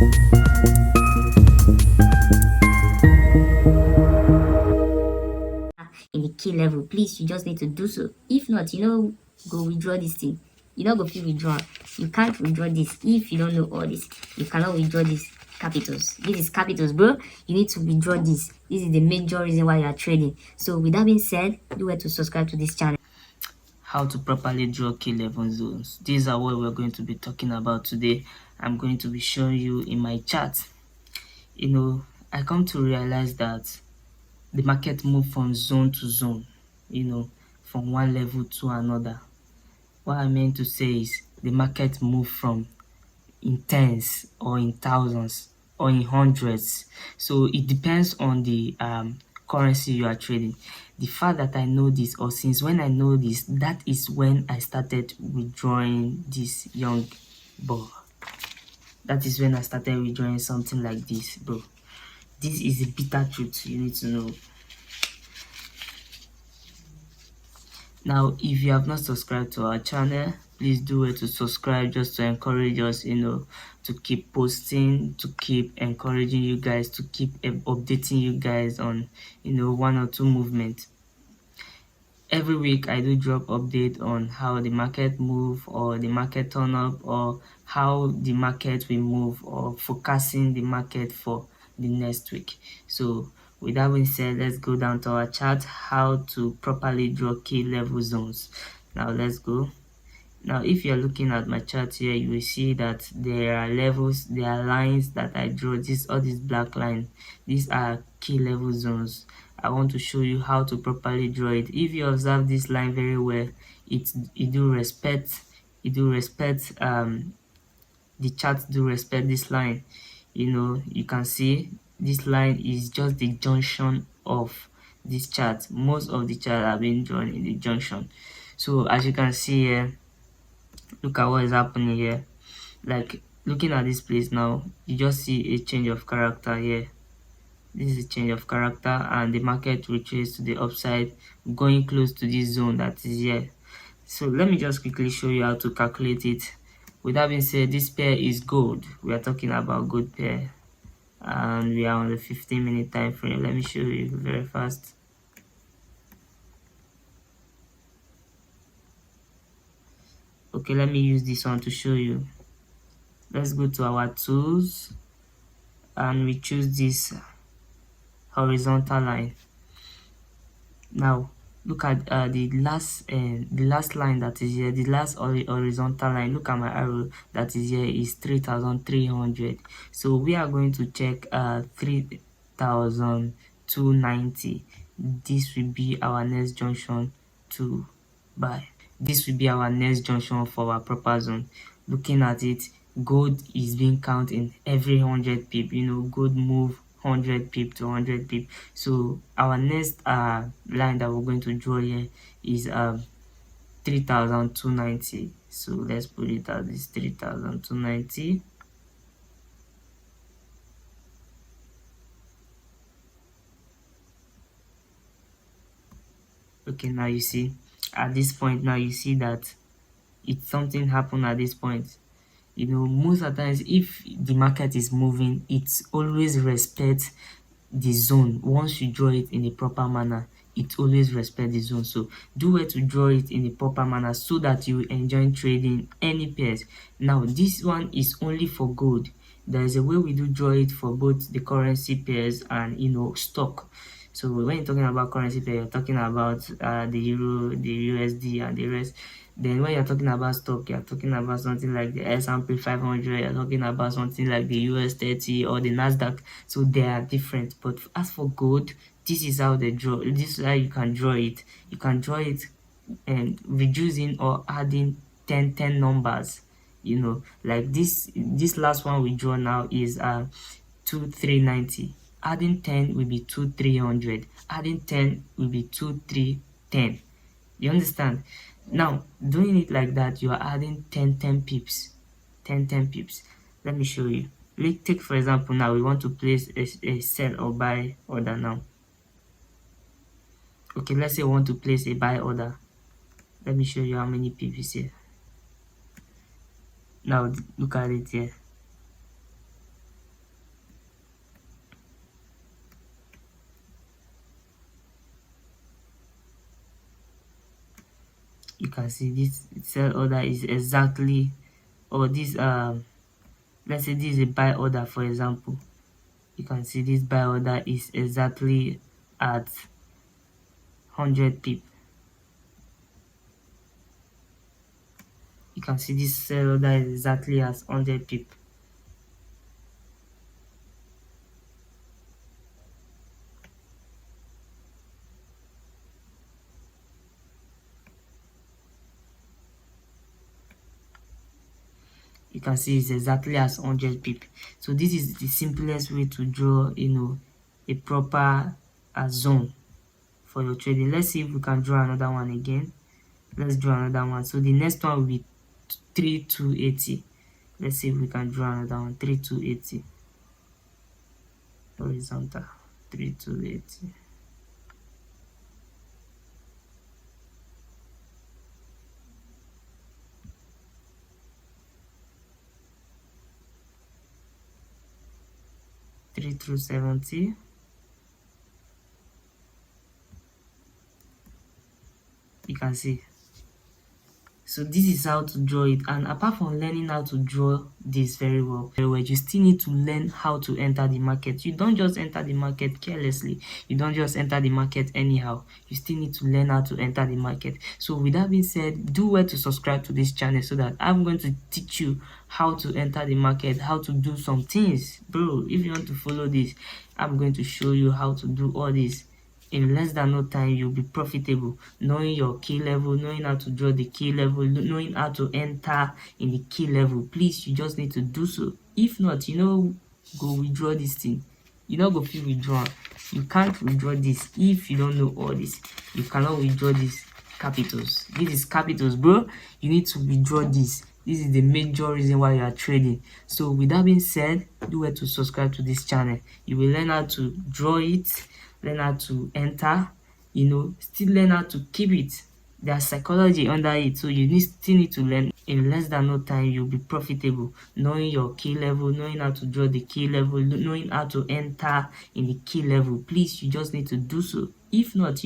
In the key level, please, you just need to do so. If not, go withdraw this thing. You don't go feel withdraw. You can't withdraw this if you don't know all this. You cannot withdraw this capitals. This is capitals, bro. You need to withdraw this. This is the major reason why you are trading. So with that being said, do well to subscribe to this channel. How to properly draw key level zones. These are what we're going to be talking about today. I'm going to be showing you in my chart. I come to realize that the market move from zone to zone, from one level to another. What I meant to say is the market move from in tens or in thousands or in hundreds. So it depends on the currency you are trading. The fact that I know this, or since when I know this, that is when I started withdrawing this young ball. That is when I started withdrawing something like this, bro. This is a bitter truth you need to know. Now, if you have not subscribed to our channel, please do it to subscribe, just to encourage us, to keep posting, to keep encouraging you guys, to keep updating you guys on, one or two movements. Every week I do drop update on how the market move, or the market turn up, or how the market will move, or forecasting the market for the next week. So with that being said, let's go down to our chart, how to properly draw key level zones. Now let's go. Now if you're looking at my chart here, you will see that there are levels, there are lines that I draw. All these black lines, these are key level zones. I want to show you how to properly draw it. If you observe this line very well, it do respect the chart do respect this line. You can see this line is just the junction of this chart. Most of the chart have been drawn in the junction. So as you can see here, look at what is happening here. Like looking at this place now, you just see a change of character here. This is a change of character, and the market retraces to the upside, going close to this zone that is here. So let me just quickly show you how to calculate it. With that being said, this pair is gold. We are talking about gold pair, and we are on the 15-minute time frame. Let me show you very fast. Okay, let me use this one to show you. Let's go to our tools, and we choose this horizontal line. Now look at the last line that is here, the last horizontal line. Look at my arrow that is here is 3,300. So we are going to check 3,290. This will be our next junction to buy. This will be our next junction for our proper zone. Looking at it, gold is being counted in every 100 pip. Gold move 100 pip to 100 pip. So our next line that we're going to draw here is 3,290. So let's put it as this 3,290. Okay, now you see at this point, now you see that something happened at this point. Most of the times if the market is moving, it always respects the zone. Once you draw it in a proper manner, it always respects the zone. So do well to draw it in a proper manner so that you enjoy trading any pairs. Now this one is only for gold. There is a way we do draw it for both the currency pairs and stock. So when you're talking about currency pair, you're talking about the euro, the USD, and the rest. Then when you're talking about stock, you're talking about something like the S&P 500, you're talking about something like the US 30 or the Nasdaq. So they are different. But as for gold, this is how they draw. This is how you can draw it. You can draw it and reducing or adding 10 numbers. Like this last one we draw now is 2,390. Adding 10 will be 2,300. Adding 10 will be 2,310. You understand? Now doing it like that, you are adding 10 pips. 10 pips. Let me show you. Let's take for example, now we want to place a sell or buy order now. Okay, let's say we want to place a buy order. Let me show you how many pips here. Now look at it here. You can see this sell order is exactly, or this let's say this is a buy order, for example. You can see this buy order is exactly at 100 pip. You can see this sell order is exactly at 100 pip. You can see it's exactly as 100 pip. So this is the simplest way to draw, a proper zone for your trading. Let's see if we can draw another one again. Let's draw another one. So the next one will be 3280. Let's see if we can draw another one. 3280 horizontal. 3280. Three through 70. You can see. So this is how to draw it, and apart from learning how to draw this very well, you still need to learn how to enter the market. You don't just enter the market carelessly. You don't just enter the market anyhow. You still need to learn how to enter the market. So with that being said, do well to subscribe to this channel so that I'm going to teach you how to enter the market, how to do some things. Bro, if you want to follow this, I'm going to show you how to do all this. In less than no time, you'll be profitable, knowing your key level, knowing how to draw the key level, knowing how to enter in the key level. Please, you just need to do so. If not, go withdraw this thing. You not go feel withdraw. You can't withdraw this if you don't know all this. You cannot withdraw this capitals. This is capitals, bro. You need to withdraw this. This is the major reason why you are trading. So with that being said, do well to subscribe to this channel. You will learn how to draw it, learn how to enter, still learn how to keep it. There's psychology under it, so you still need to learn. In less than no time, you'll be profitable, knowing your key level, knowing how to draw the key level, knowing how to enter in the key level. Please, you just need to do so. If not,